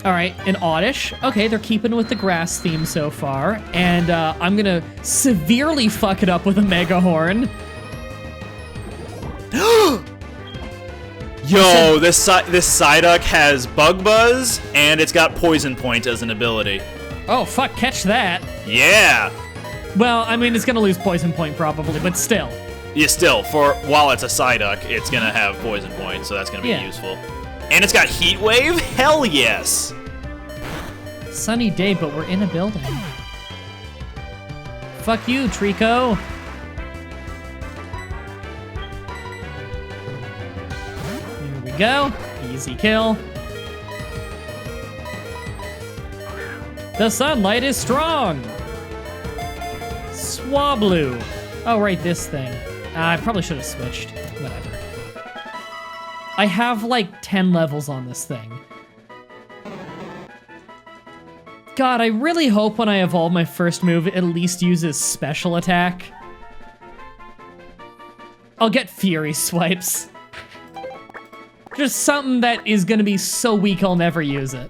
All right, an Oddish. Okay, they're keeping with the grass theme so far. And I'm gonna severely fuck it up with a Mega Horn. Yo, this Psyduck has Bug Buzz, and it's got Poison Point as an ability. Oh, fuck, catch that. Yeah! Well, I mean, it's gonna lose Poison Point probably, but still. Yeah, still, while it's a Psyduck, it's gonna have Poison Point, so that's gonna be useful. And it's got Heat Wave? Hell yes! Sunny day, but we're in a building. Fuck you, Trico. Here we go. Easy kill. The sunlight is strong. Swablu. Oh, right, this thing. I probably should have switched. Whatever. I have like 10 levels on this thing. God, I really hope when I evolve my first move, it at least uses special attack. I'll get Fury Swipes. Just something that is gonna be so weak I'll never use it.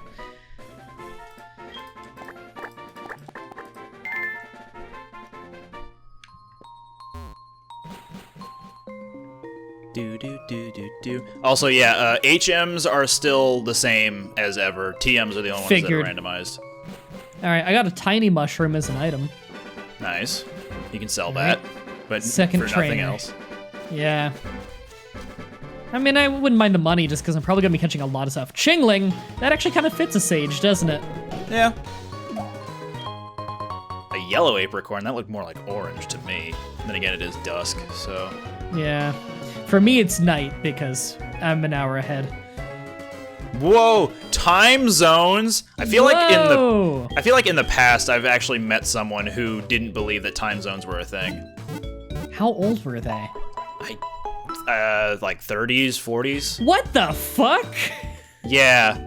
Also, yeah, HMs are still the same as ever. TMs are the only ones that are randomized. All right, I got a tiny mushroom as an item. Nice. You can sell that, but Second for trainer. nothing else. Yeah. I mean, I wouldn't mind the money just because I'm probably going to be catching a lot of stuff. Chingling, that actually kind of fits a sage, doesn't it? Yeah. A yellow apricorn, that looked more like orange to me. Then again, it is dusk, so... Yeah. For me, it's night because I'm an hour ahead. Whoa, time zones. I feel like in the past I've actually met someone who didn't believe that time zones were a thing. How old were they? Like 30s, 40s. What the fuck? Yeah.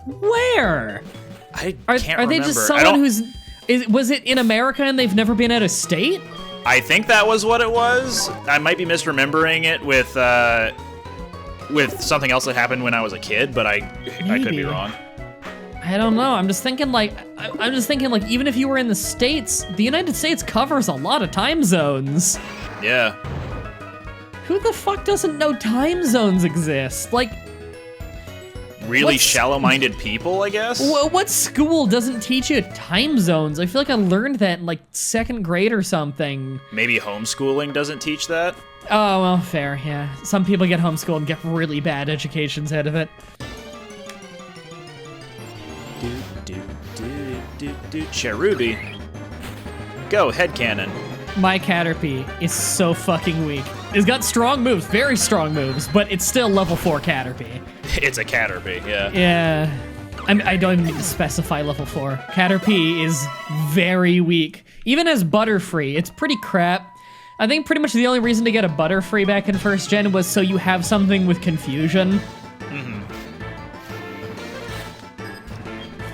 Where? I can't remember. Are they just someone was it in America and they've never been out of state? I think that was what it was. I might be misremembering it with something else that happened when I was a kid, but I could be wrong. I don't know. I'm just thinking like even if you were in the States, the United States covers a lot of time zones. Yeah. Who the fuck doesn't know time zones exist? Like, really shallow-minded people, I guess? What school doesn't teach you time zones? I feel like I learned that in like 2nd grade or something. Maybe homeschooling doesn't teach that? Oh, well, fair, yeah. Some people get homeschooled and get really bad educations out of it. Cherubi. Go, headcanon. My Caterpie is so fucking weak. It's got strong moves, very strong moves, but it's still level 4 Caterpie. It's a Caterpie, yeah. Yeah. I don't even need to specify level 4. Caterpie is very weak. Even as Butterfree, it's pretty crap. I think pretty much the only reason to get a Butterfree back in 1st gen was so you have something with confusion. Mm-hmm.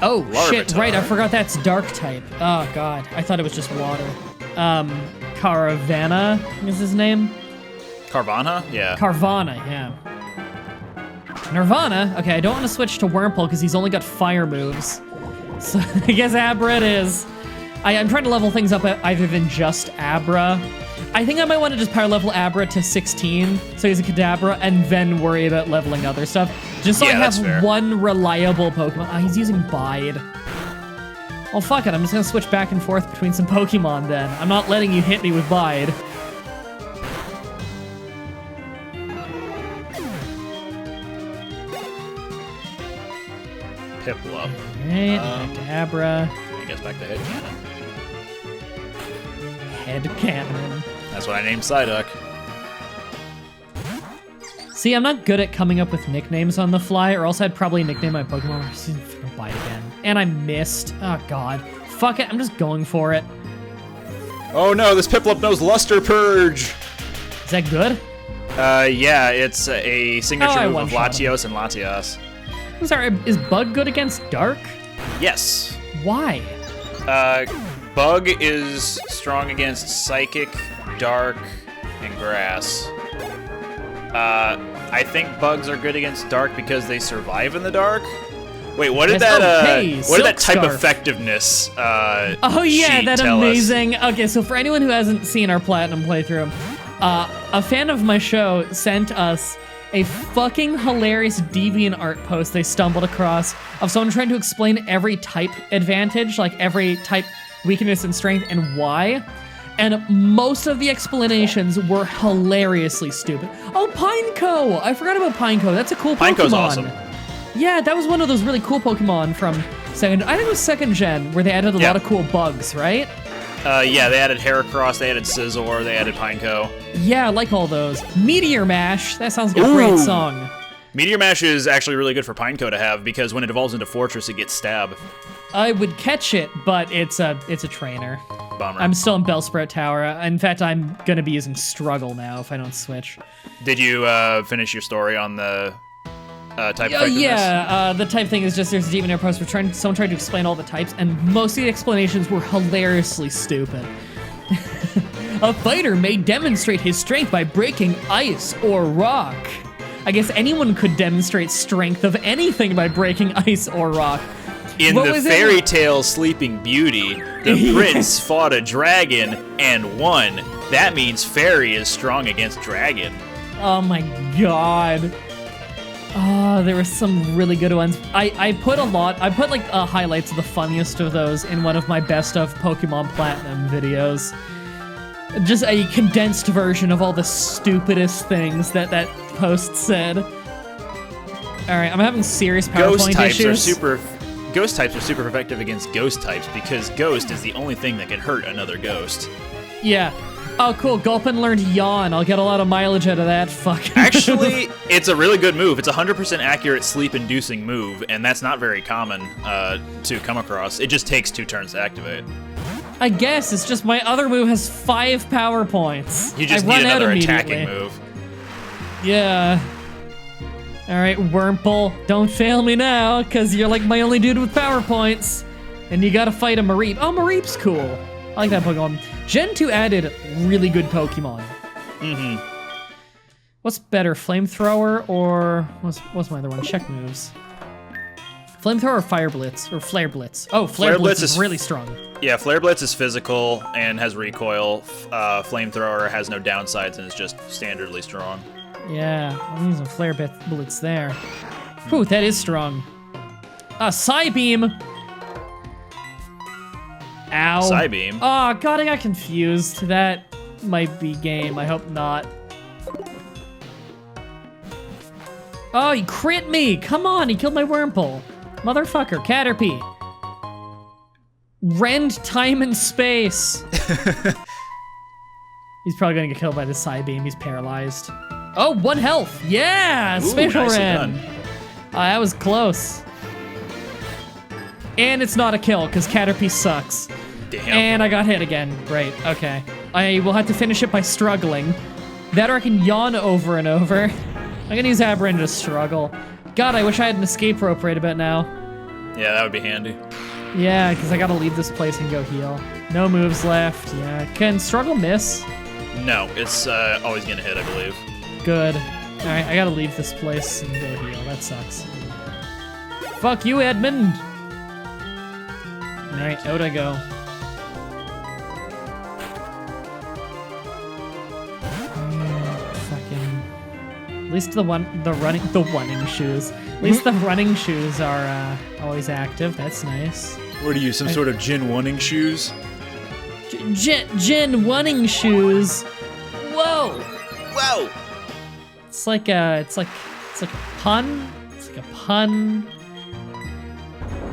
Oh, Larvitar. shit, right, I forgot that's dark type. Oh, God, I thought it was just water. Caravana is his name? Carvana? Yeah. Carvana, yeah. Nirvana? Okay, I don't want to switch to Wurmple because he's only got fire moves. So I guess Abra it is. I'm trying to level things up either than just Abra. I think I might want to just power level Abra to 16, so he's a Kadabra, and then worry about leveling other stuff. Just so I have one reliable Pokemon. Oh, he's using Bide. Well, fuck it, I'm just gonna switch back and forth between some Pokemon then. I'm not letting you hit me with Bide. Piplup. Alright, back to Abra. I guess back to Headcanon. Headcanon. That's what I named Psyduck. See, I'm not good at coming up with nicknames on the fly, or else I'd probably nickname my Pokemon. I'm just gonna Bite again. And I missed. Oh, God. Fuck it, I'm just going for it. Oh no, this Piplup knows Luster Purge! Is that good? Yeah, it's a signature move of Latios and Latias. I'm sorry, is Bug good against Dark? Yes. Why? Bug is strong against Psychic, Dark, and Grass. I think bugs are good against dark because they survive in the dark. Wait, what did Yes. what did that type Silk effectiveness Oh yeah, sheet that tell amazing. Okay, so for anyone who hasn't seen our Platinum playthrough, a fan of my show sent us a fucking hilarious DeviantArt post they stumbled across of someone trying to explain every type advantage, like every type weakness and strength and why. And most of the explanations were hilariously stupid. Oh, Pineco! I forgot about Pineco. That's a cool Pokemon. Pineco's awesome. Yeah, that was one of those really cool Pokemon from I think it was second gen, where they added a lot of cool bugs, right? Yeah, they added Heracross, they added Scizor, they added Pineco. Yeah, I like all those. Meteor Mash, that sounds like a great song. Meteor Mash is actually really good for Pineco to have because when it evolves into Fortress, it gets Stab. I would catch it, but it's a trainer. Bummer. I'm still in Bellsprout Tower. In fact, I'm gonna be using Struggle now if I don't switch. Did you finish your story on the type effectiveness? Yeah, the type thing is just there's a DeviantArt post where someone tried to explain all the types, and most of the explanations were hilariously stupid. A fighter may demonstrate his strength by breaking ice or rock. I guess anyone could demonstrate strength of anything by breaking ice or rock. In the fairy tale Sleeping Beauty, the prince fought a dragon and won. That means fairy is strong against dragon. Oh my god. Oh, there were some really good ones. I put like highlights of the funniest of those in one of my best of Pokemon Platinum videos. Just a condensed version of all the stupidest things that post said. Alright, I'm having serious PowerPoint issues. Ghost types are super effective against ghost types because ghost is the only thing that can hurt another ghost. Yeah. Oh, cool. Gulpin learned Yawn. I'll get a lot of mileage out of that. Fuck. Actually, it's a really good move. It's a 100% accurate sleep-inducing move, and that's not very common to come across. It just takes 2 turns to activate. I guess. It's just my other move has 5 power points. You just need another attacking move. Yeah. Alright, Wurmple, don't fail me now, because you're like my only dude with power points. And you gotta fight a Mareep. Oh, Mareep's cool. I like that Pokemon. Gen 2 added really good Pokemon. Mm-hmm. What's better, Flamethrower or... What's my other one? Check moves. Flamethrower or Fire Blitz? Or Flare Blitz? Oh, Flare Blitz is really strong. Yeah, Flare Blitz is physical and has recoil. Flamethrower has no downsides and is just standardly strong. Yeah, I'm using Flare Blitz there. Whew, that is strong. Psybeam! Ow. Psybeam? Oh, God, I got confused. That might be game. I hope not. Oh, he crit me! Come on, he killed my Wurmple. Motherfucker, Caterpie. Rend time and space. He's probably gonna get killed by the Psybeam. He's paralyzed. Oh, 1 health. Yeah, Spatial Rend. That was close. And it's not a kill, because Caterpie sucks. Damn. And I got hit again. Great, okay. I will have to finish it by struggling. That or I can yawn over and over. I'm gonna use Aberrant to struggle. God, I wish I had an escape rope right about now. Yeah, that would be handy. Yeah, because I gotta leave this place and go heal. No moves left. Yeah, can struggle miss? No, it's always gonna hit, I believe. Good. Alright, I gotta leave this place and go heal. That sucks. Fuck you, Edmund! Alright, out I go. Fucking... At least the running shoes. At least the running shoes are always active. That's nice. What are you, some sort of Gen 1ing shoes? Gen 1ing shoes? Whoa! Whoa! It's like a pun. It's like a pun.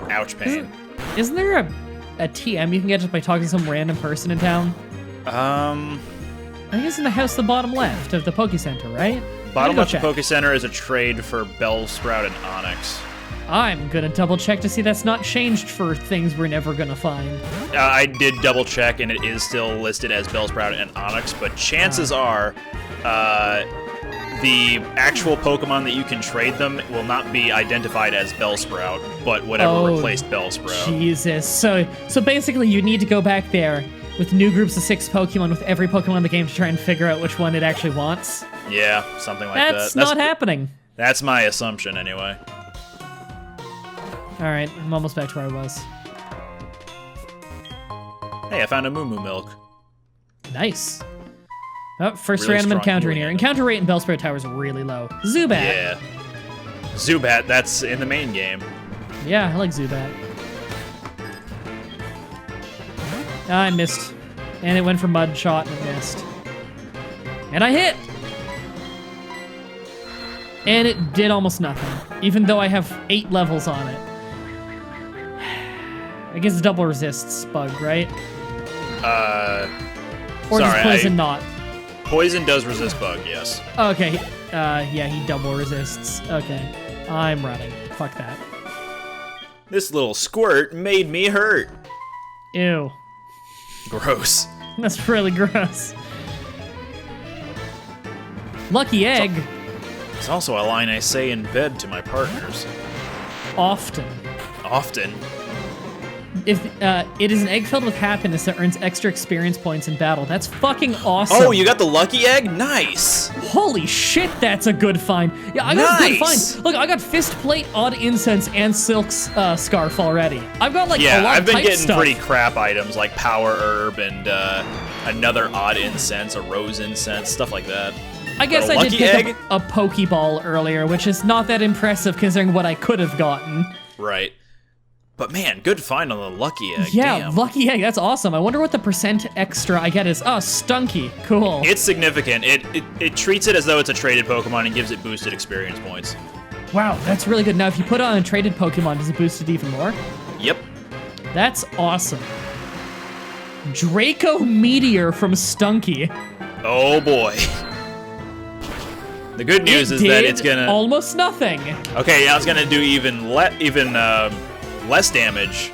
Ouch, pain. Isn't there a TM you can get just by talking to some random person in town? I think it's in the house, the bottom left of the Poke Center, right? Bottom left of Poke Center is a trade for Bellsprout and Onyx. I'm gonna double check to see that's not changed for things we're never gonna find. I did double check and it is still listed as Bellsprout and Onyx, but chances are the actual Pokemon that you can trade them will not be identified as Bellsprout, but whatever replaced Bellsprout. Jesus. So basically you need to go back there with new groups of 6 Pokemon with every Pokemon in the game to try and figure out which one it actually wants. Yeah, something like that. That's not happening. That's my assumption, anyway. All right, I'm almost back to where I was. Hey, I found a Moo Moo Milk. Nice. Oh, first Really random strong encounter in healing here. item. Encounter rate in Bellsprout Tower is really low. Zubat. Yeah. Zubat, that's in the main game. Yeah, I like Zubat. I missed. And it went for Mud Shot and it missed. And I hit! And it did almost nothing, even though I have 8 levels on it. I guess it's double resists bug, right? Or does poison not? Poison does resist bug, yes. Okay, yeah, he double resists. Okay, I'm running. Fuck that. This little squirt made me hurt. Ew. Gross. That's really gross. Lucky egg. It's also a line I say in bed to my partners. Often. Often. If it is an egg filled with happiness that earns extra experience points in battle. That's fucking awesome. Oh, you got the lucky egg? Nice. Holy shit, that's a good find. Yeah, I got a good find. Look, I got fist plate, odd incense, and silk's scarf already. I've got like a lot I've of been type getting stuff. pretty crap items like power herb and another odd incense, a rose incense, stuff like that. I guess But a I did lucky pick egg? up a Pokeball earlier, which is not that impressive considering what I could have gotten. Right. But man, good find on the lucky egg. Yeah, Damn. lucky egg, that's awesome. I wonder what the percent extra I get is. Oh, Stunky, cool. It's significant. It treats it as though it's a traded Pokemon and gives it boosted experience points. Wow, that's really good. Now, if you put on a traded Pokemon, does it boost it even more? Yep. That's awesome. Draco Meteor from Stunky. Oh boy. The good news is that it's gonna almost nothing. Okay, now it's gonna do even less damage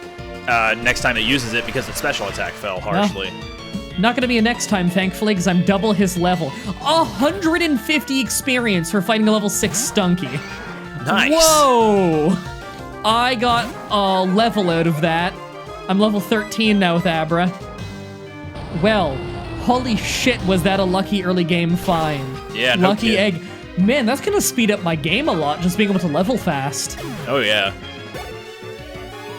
next time it uses it because its special attack fell harshly. Not gonna be a next time, thankfully, because I'm double his level. 150 experience for fighting a level 6 Stunky. Nice. Whoa! I got a level out of that. I'm level 13 now with Abra. Well, holy shit, was that a lucky early game find. Yeah, no Lucky kidding. egg. Man, that's gonna speed up my game a lot, just being able to level fast. Oh yeah.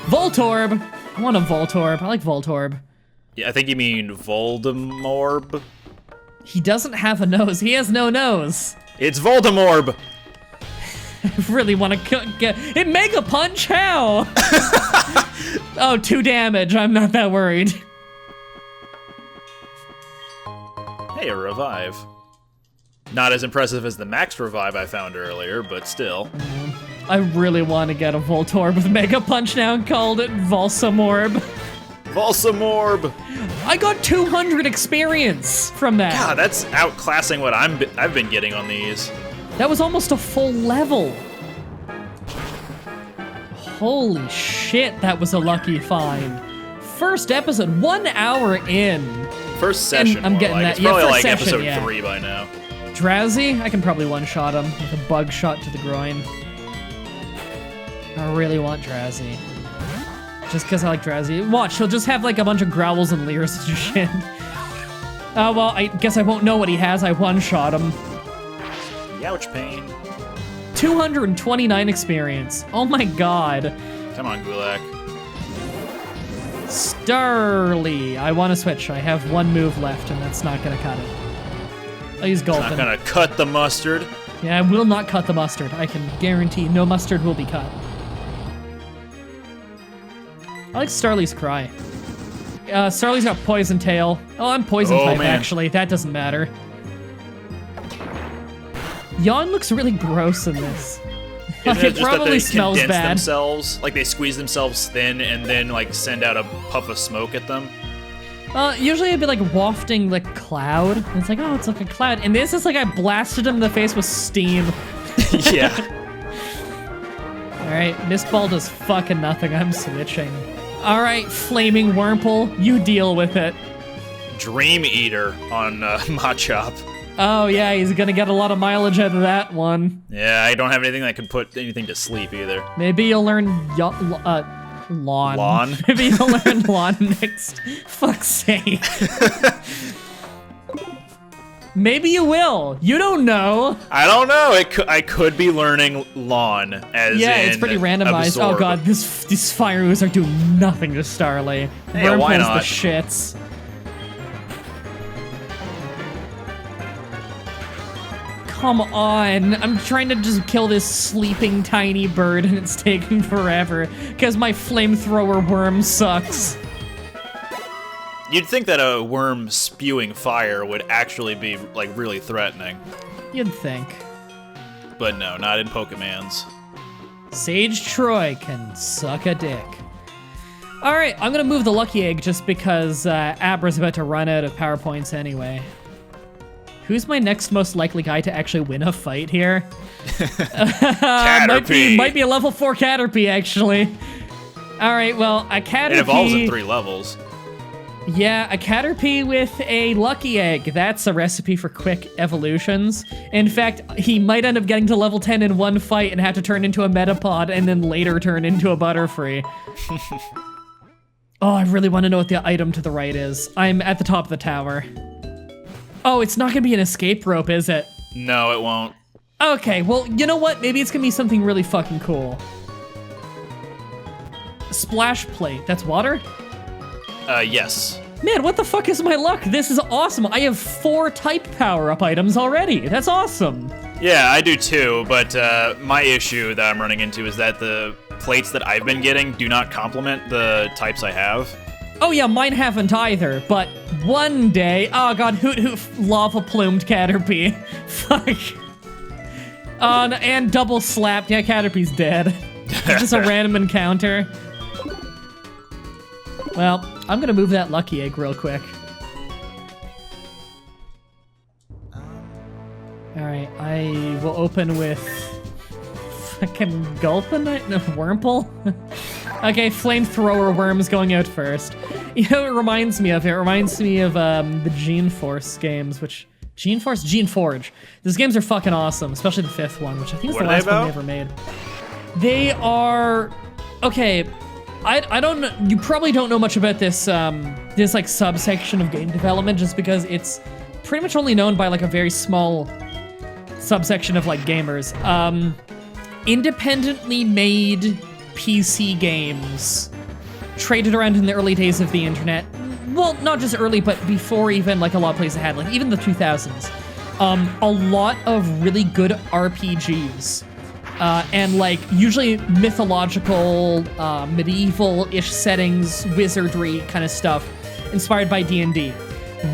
Voltorb! I want a Voltorb. I like Voltorb. Yeah, I think you mean Voldemorb. He doesn't have a nose. He has no nose. It's Voldemorb. I really want to get it. Mega Punch? How? Oh, 2 damage. I'm not that worried. Hey, a revive. Not as impressive as the max revive I found earlier, but still. I really want to get a Voltorb with Mega Punch now and called it Volsamorb. Volsamorb. I got 200 experience from that. God, that's outclassing what I've been getting on these. That was almost a full level. Holy shit, that was a lucky find. First episode, 1 hour in. First session, I'm more getting like. that. It's Yeah, probably first like session, episode yeah. 3 by now. Drowsy, I can probably one-shot him with a bug shot to the groin. I really want Drowsy. Just because I like Drowsy. Watch, he'll just have like a bunch of growls and leers and shit. Oh, well, I guess I won't know what he has. I one-shot him. Youch pain. 229 experience. Oh my god. Come on, Gulak. Starly. I want to switch. I have 1 move left, and that's not going to cut it. I'll use It's Gulpin. not gonna cut the mustard. Yeah, I will not cut the mustard. I can guarantee no mustard will be cut. I like Starly's cry. Starly's got Poison Tail. Oh, I'm Poison type, man. actually. That doesn't matter. Yawn looks really gross in this. Isn't it just that probably they smells condense bad. themselves? Like they squeeze themselves thin and then like send out a puff of smoke at them? Usually it'd be like wafting like cloud. And it's like, oh, it's like a cloud. And this is like I blasted him in the face with steam. Yeah. All right, Mist Ball does fucking nothing. I'm switching. All right, Flaming Wurmple, you deal with it. Dream Eater on Machop. Oh yeah, he's gonna get a lot of mileage out of that one. Yeah, I don't have anything that can put anything to sleep either. Maybe you'll learn lawn. Lawn? Maybe you'll learn lawn next. Fuck's sake. Maybe you will. You don't know. I don't know. I could be learning lawn as it's pretty randomized. absorb. Oh god, these fire moves are doing nothing to Starly. Hey, why Wurmple's not? the shits. Come on. I'm trying to just kill this sleeping tiny bird and it's taking forever because my flamethrower worm sucks. You'd think that a worm spewing fire would actually be, like, really threatening. You'd think. But no, not in Pokemons. Sage Troy can suck a dick. Alright, I'm gonna move the Lucky Egg just because Abra's about to run out of power points anyway. Who's my next most likely guy to actually win a fight here? Caterpie! Might be a level 4 Caterpie, actually. Alright, well, a Caterpie... It evolves in 3 levels. Yeah, a Caterpie with a Lucky Egg. That's a recipe for quick evolutions. In fact, he might end up getting to level 10 in one fight and have to turn into a Metapod and then later turn into a Butterfree. Oh, I really want to know what the item to the right is. I'm at the top of the tower. Oh, it's not gonna be an escape rope, is it? No, it won't. Okay, well, you know what? Maybe it's gonna be something really fucking cool. Splash plate. That's water? Yes. Man, what the fuck is my luck? This is awesome. I have 4 type power-up items already. That's awesome. Yeah, I do too, but my issue that I'm running into is that the plates that I've been getting do not complement the types I have. Oh yeah, mine haven't either, but one day... Oh god, hoot hoot lava-plumed Caterpie. Fuck. And double slapped. Yeah, Caterpie's dead. It's just a random encounter. Well, I'm gonna move that Lucky Egg real quick. Alright, I will open with... fucking Gulpinite? No, Wurmple? Okay, Flamethrower Worm's going out first. You know what it reminds me of? It reminds me of the Gene Force games, which... Gene Force? Gene Forge. These games are fucking awesome, especially the 5th one, which I think is the last one they ever made. They are... Okay, I don't know... You probably don't know much about this, this, like, subsection of game development, just because it's pretty much only known by, like, a very small subsection of, like, gamers. Independently made PC games traded around in the early days of the internet. Well, not just early, but before even, like, a lot of places had, like, even the 2000s. A lot of really good RPGs. And, like, usually mythological, medieval-ish settings, wizardry kind of stuff, inspired by D&D,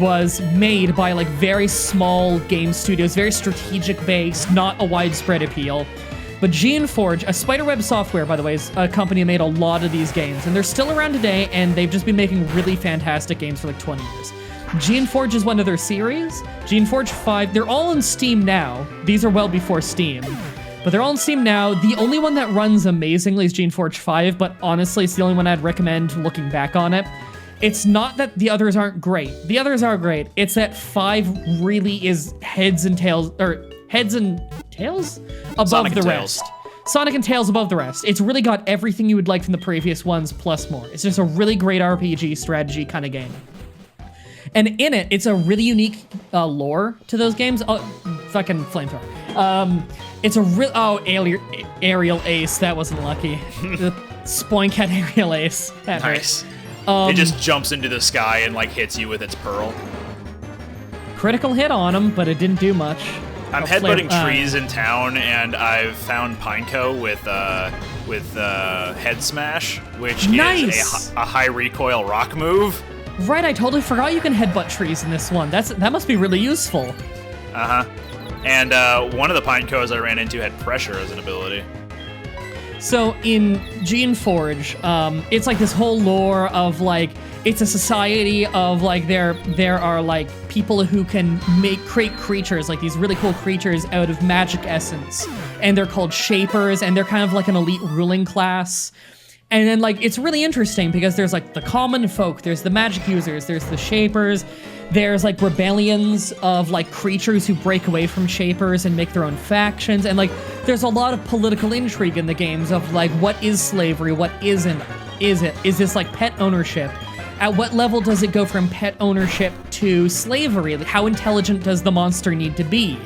was made by, like, very small game studios, very strategic-based, not a widespread appeal. But Geneforge, a Spiderweb Software, by the way, is a company that made a lot of these games, and they're still around today, and they've just been making really fantastic games for, like, 20 years. Geneforge is one of their series. Geneforge 5, they're all on Steam now. These are well before Steam. But they're all on Steam now. The only one that runs amazingly is Geneforge 5, but honestly, it's the only one I'd recommend looking back on it. It's not that the others aren't great. The others are great. It's that 5 really is heads and tails above Sonic the and rest. Tails. Sonic and Tails above the rest. It's really got everything you would like from the previous ones plus more. It's just a really great RPG strategy kind of game. And in it, it's a really unique lore to those games. Oh, fucking flamethrower. It's a real... Oh, aerial ace. That wasn't lucky. The Spoink had aerial ace. That Nice. hurt. It just jumps into the sky and, like, hits you with its pearl. Critical hit on him, but it didn't do much. I'm headbutting trees in town, and I've found Pineco with Head Smash, which is a high recoil rock move. Right, I totally forgot you can headbutt trees in this one. That must be really useful. Uh-huh. And one of the Pinecos I ran into had pressure as an ability. So in Geneforge, it's like this whole lore of like, it's a society of like, there are like people who can create creatures, like these really cool creatures out of magic essence. And they're called Shapers, and they're kind of like an elite ruling class. And then, like, it's really interesting because there's, like, the common folk, there's the magic users, there's the Shapers, there's, like, rebellions of, like, creatures who break away from Shapers and make their own factions, and, like, there's a lot of political intrigue in the games of, like, what is slavery, what isn't, is this, like, pet ownership? At what level does it go from pet ownership to slavery. Like, how intelligent does the monster need to be?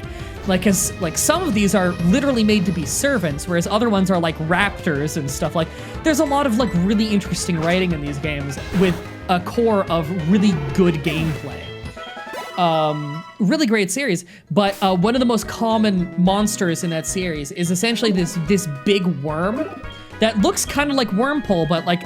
Like, 'cause, like, some of these are literally made to be servants, whereas other ones are like raptors and stuff. Like, there's a lot of like really interesting writing in these games with a core of really good gameplay. Really great series, but one of the most common monsters in that series is essentially this big worm that looks kind of like Wurmple, but like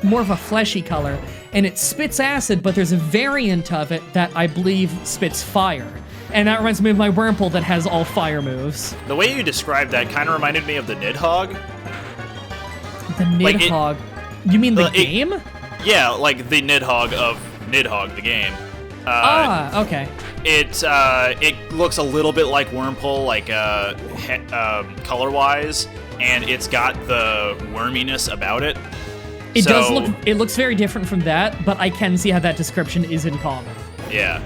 more of a fleshy color, and it spits acid, but there's a variant of it that I believe spits fire. And that reminds me of my Wurmple that has all fire moves. The way you described that kind of reminded me of the Nidhogg. The Nidhogg? You mean the game? Yeah, like the Nidhogg of Nidhogg, the game. Okay. It looks a little bit like Wurmple, like color-wise, and it's got the worminess about it. It looks very different from that, but I can see how that description is in common. Yeah.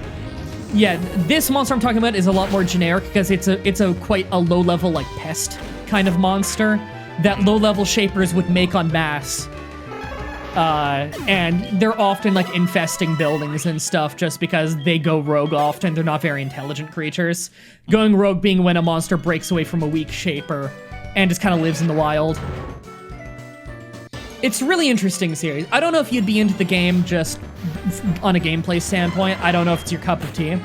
Yeah, this monster I'm talking about is a lot more generic because it's a quite a low-level, like, pest kind of monster that low-level shapers would make en masse. And they're often, like, infesting buildings and stuff just because they go rogue often. They're not very intelligent creatures. Going rogue being when a monster breaks away from a weak shaper and just kind of lives in the wild. It's a really interesting series. I don't know if you'd be into the game just on a gameplay standpoint. I don't know if it's your cup of tea.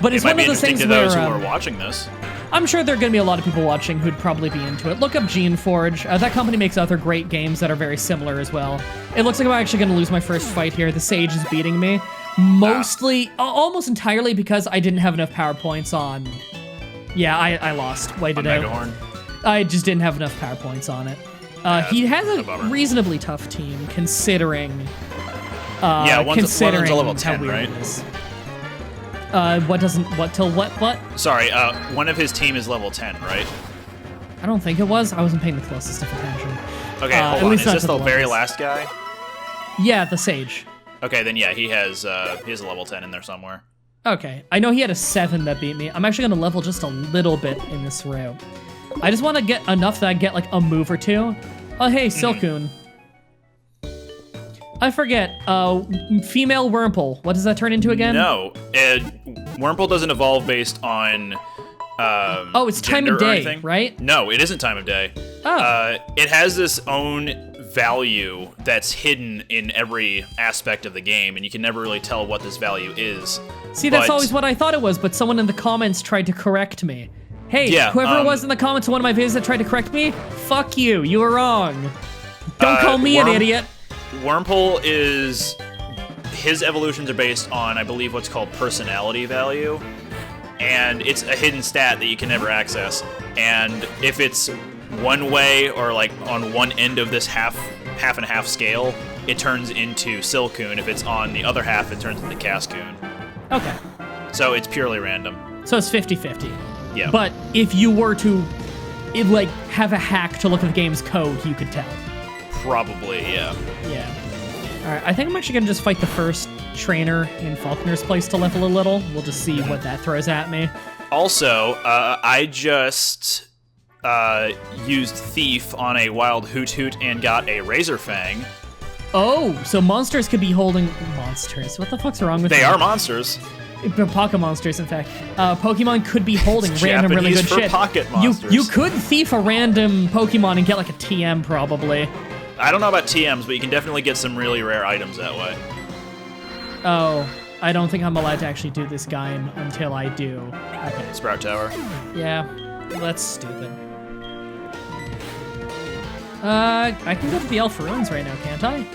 But it's one of those things where... those who are watching this. I'm sure there are going to be a lot of people watching who'd probably be into it. Look up Geneforge. That company makes other great games that are very similar as well. It looks like I'm actually going to lose my first fight here. The Sage is beating me. Mostly, almost entirely because I didn't have enough power points on... Yeah, I lost. Why did I? I just didn't have enough power points on it. He has a reasonably tough team, considering... one's level 10, right? What? Sorry, one of his team is level 10, right? I don't think it was. I wasn't paying the closest of attention. Okay, hold on. Is this the very last guy? Yeah, the Sage. Okay, then yeah, he has a level 10 in there somewhere. Okay, I know he had a 7 that beat me. I'm actually gonna level just a little bit in this route. I just want to get enough that I get like a move or two. Oh, hey, Silcoon. I forget, female Wurmple. What does that turn into again? No, Wurmple doesn't evolve based on it's time of day, right? No, it isn't time of day. Oh. It has this own value that's hidden in every aspect of the game, and you can never really tell what this value is. See, that's always what I thought it was, but someone in the comments tried to correct me. Hey, whoever it was in the comments of one of my videos that tried to correct me, fuck you, you were wrong. Don't call me an idiot. Wurmple is... His evolutions are based on, I believe, what's called personality value. And it's a hidden stat that you can never access. And if it's one way, or like on one end of this half and half scale, it turns into Silcoon. If it's on the other half, it turns into Cascoon. Okay. So it's purely random. So it's 50-50. Yeah. But if you were to, have a hack to look at the game's code, you could tell. Probably, yeah. Yeah. Alright, I think I'm actually gonna just fight the first trainer in Falconer's place to level a little. We'll just see what that throws at me. Also, I just used Thief on a wild Hoot and got a Razor Fang. Oh, so monsters could be holding... Monsters? What the fuck's wrong with them? They are monsters. Pocket monsters, in fact. Pokemon could be holding random really good shit. Pocket monsters. You could thief a random Pokemon and get like a TM, probably. I don't know about TMs, but you can definitely get some really rare items that way. Oh, I don't think I'm allowed to actually do this guy until I do. Okay. Sprout Tower. Yeah, that's stupid. I can go to the Elf Ruins right now, can't I?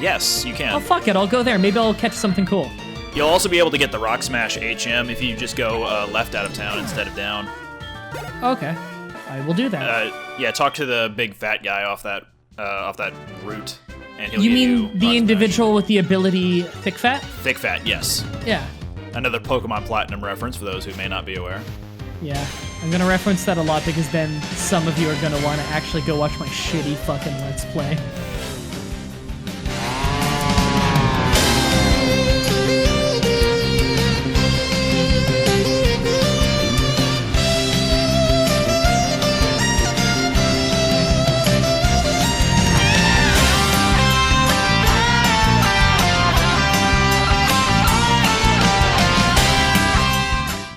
Yes, you can. Oh, fuck it, I'll go there. Maybe I'll catch something cool. You'll also be able to get the Rock Smash HM if you just go left out of town instead of down. Okay, I will do that. Yeah, talk to the big fat guy off that route, and he'll You give mean the individual with the ability Thick Fat? Thick Fat, yes. Yeah. Another Pokemon Platinum reference for those who may not be aware. Yeah, I'm gonna reference that a lot because then some of you are gonna want to actually go watch my shitty fucking Let's Play.